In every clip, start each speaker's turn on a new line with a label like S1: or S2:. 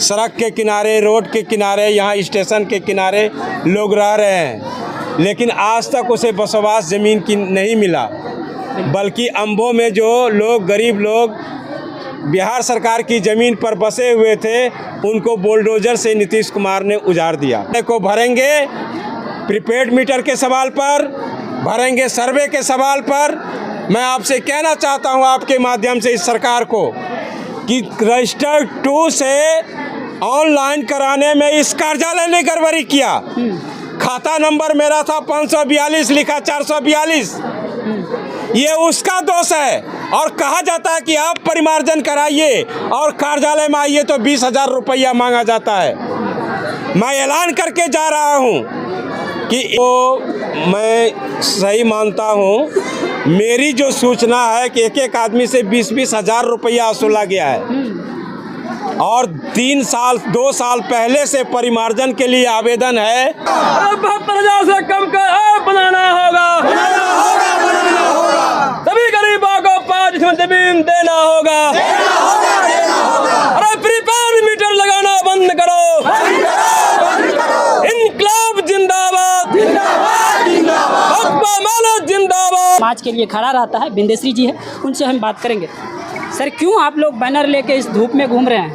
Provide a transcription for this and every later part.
S1: सड़क के किनारे, रोड के किनारे, यहाँ स्टेशन के किनारे लोग रह रहे हैं, लेकिन आज तक उसे बसवास ज़मीन की नहीं मिला। बल्कि अम्बों में जो लोग, गरीब लोग बिहार सरकार की ज़मीन पर बसे हुए थे, उनको बुलडोज़र से नीतीश कुमार ने उजाड़ दिया। को भरेंगे प्रीपेड मीटर के सवाल पर, भरेंगे सर्वे के सवाल पर। मैं आपसे कहना चाहता हूं आपके माध्यम से इस सरकार को कि रजिस्टर 2 से ऑनलाइन कराने में इस कार्यालय ने गड़बड़ी किया। खाता नंबर मेरा था 542, लिखा 442। ये उसका दोष है। और कहा जाता है कि आप परिमार्जन कराइए और कार्यालय में आइए तो 20,000 रुपया मांगा जाता है। मैं ऐलान करके जा रहा हूं कि मैं सही मानता हूं। मेरी जो सूचना है कि एक आदमी से 20-20 हज़ार रुपया वसूला गया है और 2 साल पहले से परिमार्जन के लिए आवेदन है।
S2: अब 72,000 से कम कर बनाना होगा। सभी गरीबों को 5 ज़मीन देना होगा। अरे प्रीपेड मीटर लगाना बंद करो। इनकलाब जिंदाबाद, जिंदाबाद।
S3: समाज के लिए खड़ा रहता है, बिंदेश्वरी जी है, उनसे हम बात करेंगे। सर, क्यों आप लोग बैनर लेके इस धूप में घूम रहे हैं?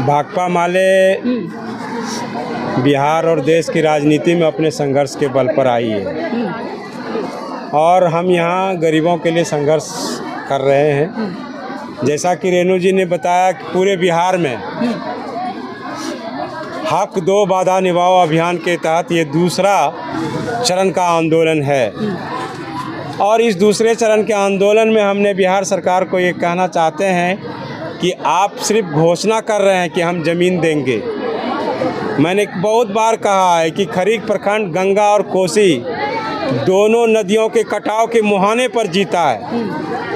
S1: भाकपा माले बिहार और देश की राजनीति में अपने संघर्ष के बल पर आई है और हम यहाँ गरीबों के लिए संघर्ष कर रहे हैं। जैसा कि रेणु जी ने बताया कि पूरे बिहार में हक दो वादा निभाओ अभियान के तहत ये दूसरा चरण का आंदोलन है और इस दूसरे चरण के आंदोलन में हमने बिहार सरकार को ये कहना चाहते हैं कि आप सिर्फ घोषणा कर रहे हैं कि हम ज़मीन देंगे। मैंने बहुत बार कहा है कि खरीक प्रखंड गंगा और कोसी दोनों नदियों के कटाव के मुहाने पर जीता है।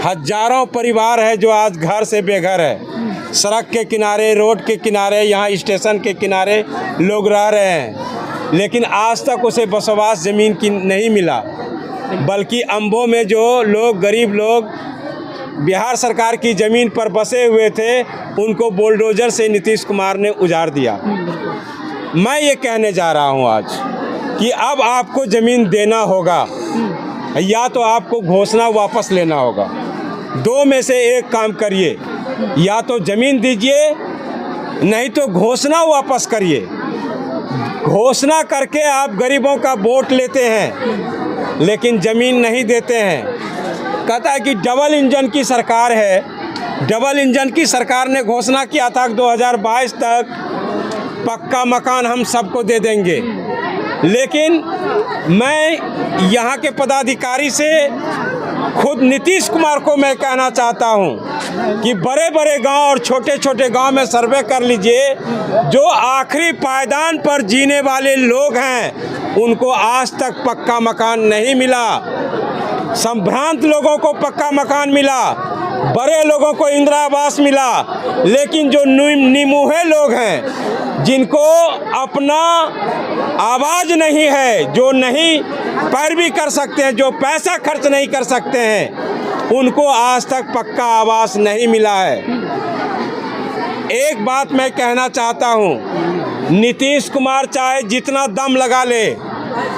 S1: हजारों परिवार है जो आज घर से बेघर है। सड़क के किनारे, रोड के किनारे, यहाँ स्टेशन के किनारे लोग रह रहे हैं, लेकिन आज तक उसे बसवास ज़मीन की नहीं मिला। बल्कि अम्बों में जो लोग, गरीब लोग बिहार सरकार की ज़मीन पर बसे हुए थे, उनको बुलडोज़र से नीतीश कुमार ने उजाड़ दिया। मैं ये कहने जा रहा हूँ आज कि अब आपको ज़मीन देना होगा या तो आपको घोषणा वापस लेना होगा। 2 में से एक काम करिए, या तो ज़मीन दीजिए नहीं तो घोषणा वापस करिए। घोषणा करके आप गरीबों का वोट लेते हैं लेकिन ज़मीन नहीं देते हैं। कहता है कि डबल इंजन की सरकार है। डबल इंजन की सरकार ने घोषणा किया था कि 2022 तक पक्का मकान हम सबको दे देंगे, लेकिन मैं यहाँ के पदाधिकारी से खुद नीतीश कुमार को मैं कहना चाहता हूँ कि बड़े बड़े गांव और छोटे छोटे गांव में सर्वे कर लीजिए। जो आखिरी पायदान पर जीने वाले लोग हैं उनको आज तक पक्का मकान नहीं मिला। संभ्रांत लोगों को पक्का मकान मिला, बड़े लोगों को इंदिरा आवास मिला, लेकिन जो निमुहे लोग हैं, जिनको अपना आवाज़ नहीं है, जो नहीं पैरवी कर सकते हैं, जो पैसा खर्च नहीं कर सकते हैं, उनको आज तक पक्का आवास नहीं मिला है। एक बात मैं कहना चाहता हूँ, नीतीश कुमार चाहे जितना दम लगा ले,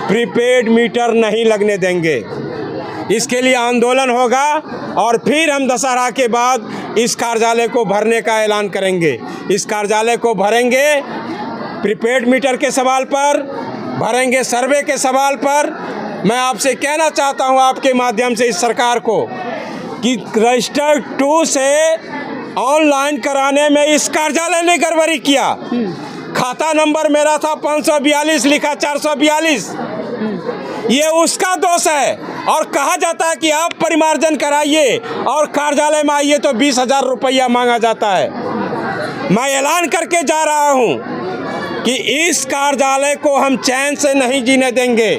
S1: प्रीपेड मीटर नहीं लगने देंगे। इसके लिए आंदोलन होगा और फिर हम दशहरा के बाद इस कार्यालय को भरने का ऐलान करेंगे। इस कार्यालय को भरेंगे प्रीपेड मीटर के सवाल पर, भरेंगे सर्वे के सवाल पर। मैं आपसे कहना चाहता हूं आपके माध्यम से इस सरकार को कि रजिस्टर 2 से ऑनलाइन कराने में इस कार्यालय ने गड़बड़ी किया। खाता नंबर मेरा था 542, लिखा 442। ये उसका दोष है। और कहा जाता है कि आप परिमार्जन कराइए और कार्यालय में आइए तो 20,000 रुपया मांगा जाता है। मैं ऐलान करके जा रहा हूं कि इस कार्यालय को हम चैन से नहीं जीने देंगे।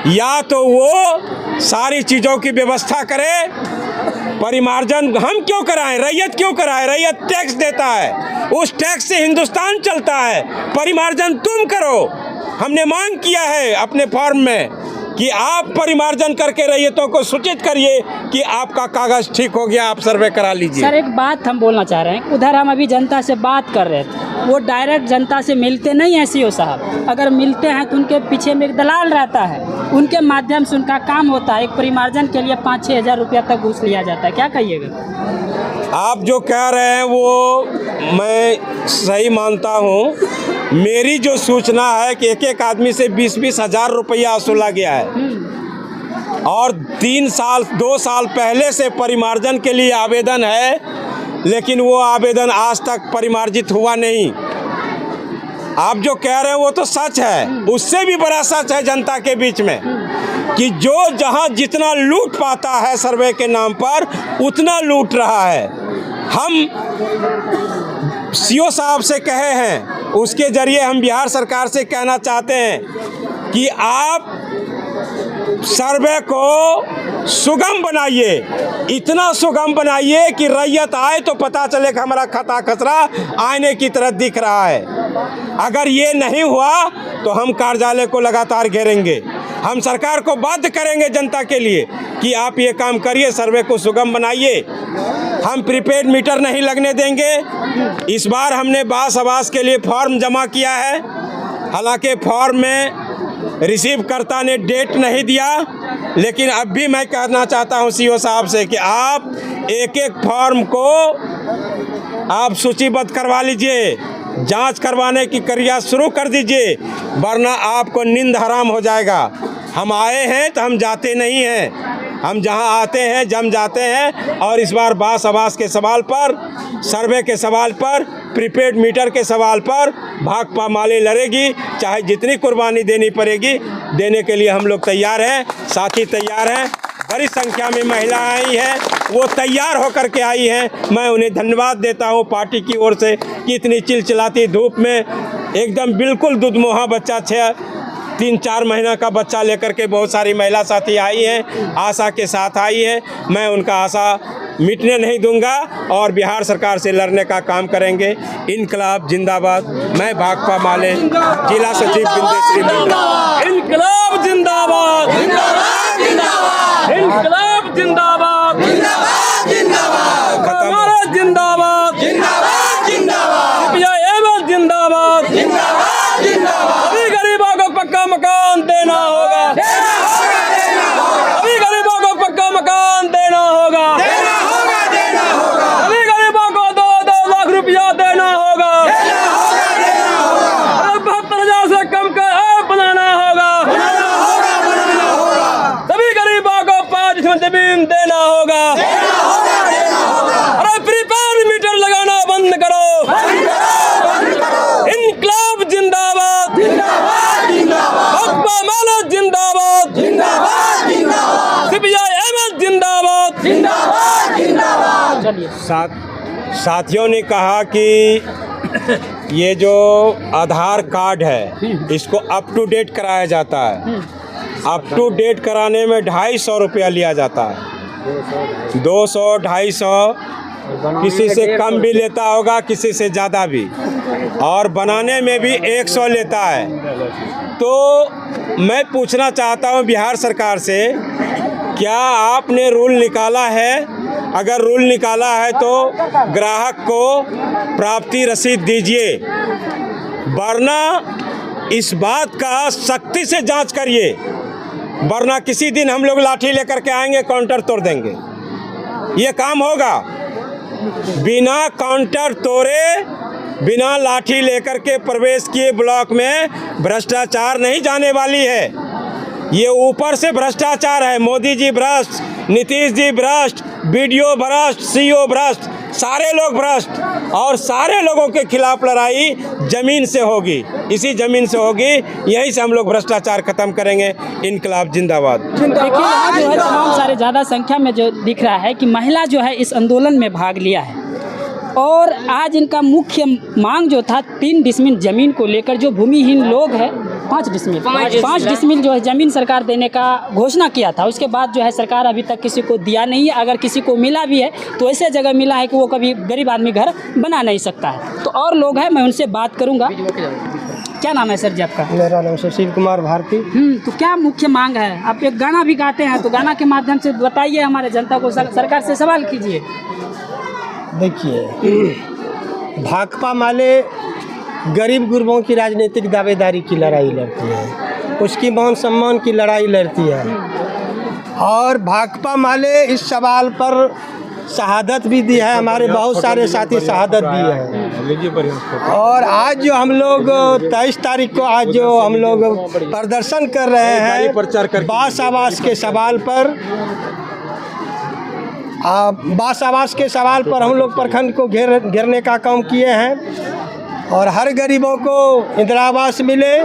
S1: या तो वो सारी चीज़ों की व्यवस्था करे। परिमार्जन हम क्यों कराएं? रैयत क्यों कराएं? रैयत टैक्स देता है, उस टैक्स से हिंदुस्तान चलता है। परिमार्जन तुम करो। हमने मांग किया है अपने फॉर्म में कि आप परिमार्जन करके रैयतों को सूचित करिए कि आपका कागज़ ठीक हो गया, आप सर्वे करा लीजिए।
S3: सर एक बात हम बोलना चाह रहे हैं, उधर हम अभी जनता से बात कर रहे थे, वो डायरेक्ट जनता से मिलते नहीं हैं सीओ साहब। अगर मिलते हैं तो उनके पीछे में एक दलाल रहता है, उनके माध्यम से उनका काम होता है। एक परिमार्जन के लिए 5-6 हज़ार रुपया तक घूस लिया जाता है। क्या कहिएगा?
S1: आप जो कह रहे हैं वो मैं सही मानता हूँ। मेरी जो सूचना है कि एक एक आदमी से 20-20 हज़ार रुपया वसूला गया है और 2 साल पहले से परिमार्जन के लिए आवेदन है, लेकिन वो आवेदन आज तक परिमार्जित हुआ नहीं। आप जो कह रहे हैं वो तो सच है, उससे भी बड़ा सच है जनता के बीच में कि जो जहां जितना लूट पाता है सर्वे के नाम पर उतना लूट रहा है। हम सीओ साहब से कहे हैं, उसके ज़रिए हम बिहार सरकार से कहना चाहते हैं कि आप सर्वे को सुगम बनाइए, इतना सुगम बनाइए कि रैयत आए तो पता चले कि हमारा खता खसरा आईने की तरह दिख रहा है। अगर ये नहीं हुआ तो हम कार्यालय को लगातार घेरेंगे। हम सरकार को बाध्य करेंगे जनता के लिए कि आप ये काम करिए, सर्वे को सुगम बनाइए। हम प्रीपेड मीटर नहीं लगने देंगे। इस बार हमने बास आवास के लिए फॉर्म जमा किया है, हालांकि फॉर्म में रिसीवकर्ता ने डेट नहीं दिया, लेकिन अब भी मैं कहना चाहता हूं सीओ साहब से कि आप एक एक फॉर्म को आप सूचीबद्ध करवा लीजिए, जांच करवाने की प्रक्रिया शुरू कर दीजिए, वरना आपको नींद हराम हो जाएगा। हम आए हैं तो हम जाते नहीं हैं, हम जहां आते हैं जम जाते हैं। और इस बार बास आवास के सवाल पर, सर्वे के सवाल पर, प्रीपेड मीटर के सवाल पर भाकपा माले लड़ेगी, चाहे जितनी कुर्बानी देनी पड़ेगी, देने के लिए हम लोग तैयार हैं, साथी तैयार हैं। बड़ी संख्या में महिलाएं आई हैं, वो तैयार होकर के आई हैं। मैं उन्हें धन्यवाद देता हूं पार्टी की ओर से कि इतनी चिलचिलाती धूप में एकदम बिल्कुल दुधमुहा बच्चा 3-4 महीना का बच्चा लेकर के बहुत सारी महिला साथी आई हैं, आशा के साथ आई हैं। मैं उनका आशा मिटने नहीं दूंगा और बिहार सरकार से लड़ने का काम करेंगे। इनकलाब जिंदाबाद। मैं भाकपा माले जिला सचिव बिंदेश्री।
S2: इनकलाब जिंदाबाद, इनकलाब जिंदाबाद, हमारा जिंदाबाद, सीपीआई जिंदाबाद। सभी गरीबों को पक्का मकान देना होगा, सभी गरीबों को पक्का मकान देना होगा, सभी गरीबों को 2-2 लाख रुपया देना होगा, 72,000 से कम का ऐप बनाना होगा, सभी गरीबों को 5 जमीन देना होगा। अरे प्रीपेड मीटर लगाना बंद करो। इनकलाब जिंदाबाद, भाकपा माले जिंदाबाद, सीपीआई जिंदाबाद।
S1: साथियों ने कहा कि ये जो आधार कार्ड है इसको अप टू डेट कराया जाता है। अप टू डेट कराने में 250 रुपया लिया जाता है, 200, 250, किसी से कम भी लेता होगा, किसी से ज़्यादा भी, और बनाने में भी 100 लेता है। तो मैं पूछना चाहता हूं बिहार सरकार से, क्या आपने रूल निकाला है? अगर रूल निकाला है तो ग्राहक को प्राप्ति रसीद दीजिए, वरना इस बात का सख्ती से जांच करिए, वरना किसी दिन हम लोग लाठी लेकर के आएंगे, काउंटर तोड़ देंगे। ये काम होगा। बिना काउंटर तोड़े, बिना लाठी लेकर के प्रवेश किए ब्लॉक में भ्रष्टाचार नहीं जाने वाली है। ये ऊपर से भ्रष्टाचार है। मोदी जी भ्रष्ट, नीतीश जी भ्रष्ट, बीडीओ भ्रष्ट, सीओ भ्रष्ट, सारे लोग भ्रष्ट, और सारे लोगों के खिलाफ लड़ाई जमीन से होगी, इसी जमीन से होगी। यहीं से हम लोग भ्रष्टाचार खत्म करेंगे। इनकलाब जिंदाबाद।
S3: देखिए यहाँ जो है तमाम सारे ज़्यादा संख्या में जो दिख रहा है कि महिला जो है इस आंदोलन में भाग लिया है, और आज इनका मुख्य मांग जो था 3 डिसमिल ज़मीन को लेकर, जो भूमिहीन लोग हैं 5 डिसमिल जो है ज़मीन सरकार देने का घोषणा किया था। उसके बाद जो है सरकार अभी तक किसी को दिया नहीं है। अगर किसी को मिला भी है तो ऐसे जगह मिला है कि वो कभी गरीब आदमी घर बना नहीं सकता है। तो और लोग हैं, मैं उनसे बात करूँगा। क्या नाम है सर जी आपका?
S4: मेरा नाम सुशील कुमार भारती।
S3: तो क्या मुख्य मांग है? आप एक गाना भी गाते हैं, तो गाना के माध्यम से बताइए हमारे जनता को, सरकार से सवाल कीजिए।
S4: देखिए, भाकपा माले गरीब गुरबों की राजनीतिक दावेदारी की लड़ाई लड़ती है, उसकी मान सम्मान की लड़ाई लड़ती है, और भाकपा माले इस सवाल पर शहादत भी दी है, हमारे बहुत सारे साथी शहादत दिए हैं। और आज जो हम लोग 23 तारीख को आज जो हम लोग प्रदर्शन कर रहे हैं बास आवास के सवाल पर, बास आवास के सवाल पर हम लोग प्रखंड को घेरने का काम किए हैं, और हर गरीबों को इंदिरा आवास मिले,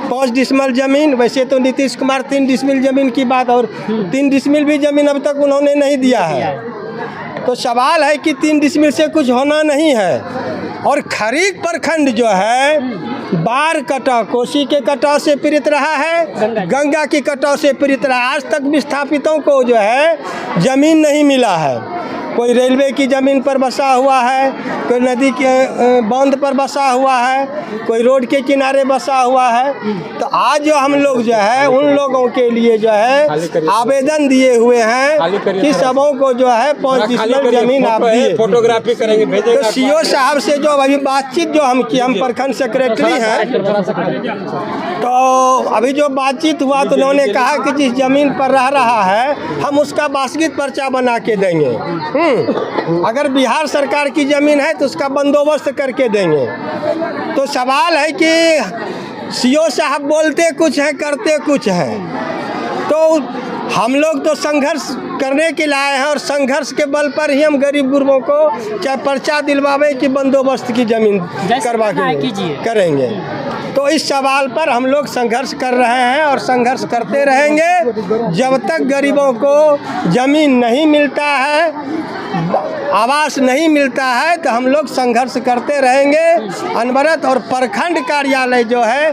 S4: 5 डिसमिल ज़मीन। वैसे तो नीतीश कुमार 3 डिसमिल ज़मीन की बात, और 3 डिसमिल भी ज़मीन अब तक उन्होंने नहीं दिया है। तो सवाल है कि 3 डिसमिल से कुछ होना नहीं है। और खरीक प्रखंड जो है बाढ़ कटाव, कोसी के कटाव से पीड़ित रहा है, गंगा की कटाव से पीड़ित रहा। आज तक विस्थापितों को जो है ज़मीन नहीं मिला है। कोई रेलवे की ज़मीन पर बसा हुआ है, कोई नदी के बांध पर बसा हुआ है, कोई रोड के किनारे बसा हुआ है। तो आज जो हम लोग जो है उन लोगों के लिए जो है आवेदन दिए हुए हैं कि सबों को जो है 5 डिसमिल ज़मीन आप दिए,
S1: फोटोग्राफी करेंगे, भेजेंगे।
S4: तो सीओ साहब से जो अभी बातचीत जो हम की, हम प्रखंड सेक्रेटरी हैं, तो अभी जो बातचीत हुआ तो उन्होंने कहा कि जिस ज़मीन पर रह रहा है हम उसका बासगीत पर्चा बना के देंगे। अगर बिहार सरकार की ज़मीन है तो उसका बंदोबस्त करके देंगे। तो सवाल है कि सीओ साहब बोलते कुछ है, करते कुछ है। तो हम लोग तो संघर्ष करने के लिए आए हैं, और संघर्ष के बल पर ही हम गरीब गुरबों को चाहे पर्चा दिलवावे कि बंदोबस्त की ज़मीन करवा के करेंगे। तो इस सवाल पर हम लोग संघर्ष कर रहे हैं और संघर्ष करते रहेंगे जब तक गरीबों को ज़मीन नहीं मिलता है, आवास नहीं मिलता है। तो हम लोग संघर्ष करते रहेंगे अनवरत। और प्रखंड कार्यालय जो है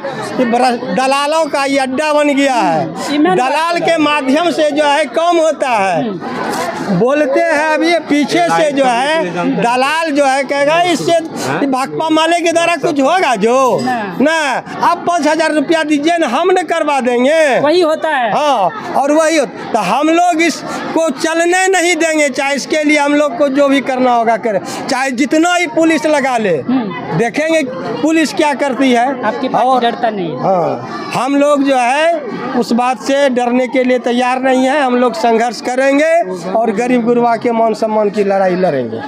S4: दलालों का ये अड्डा बन गया है। दलाल के माध्यम से जो है काम होता है। बोलते हैं अभी पीछे से जो है दलाल जो है कहेगा इससे भाकपा माले के द्वारा कुछ होगा जो ना, आप 5,000 रुपया दीजिए ना, हम न करवा देंगे।
S3: वही होता है।
S4: हाँ, और वही तो हम लोग इसको चलने नहीं देंगे। चाहे इसके लिए हम लोग को जो भी करना होगा करे, चाहे जितना ही पुलिस लगा ले, देखेंगे पुलिस क्या करती है।
S3: आपकी पार्टी डरता नहीं है।
S4: हाँ, हम लोग जो है उस बात से डरने के लिए तैयार नहीं है। हम लोग संघर्ष करेंगे और गरीब गुरबा के मान सम्मान की लड़ाई लड़ेंगे।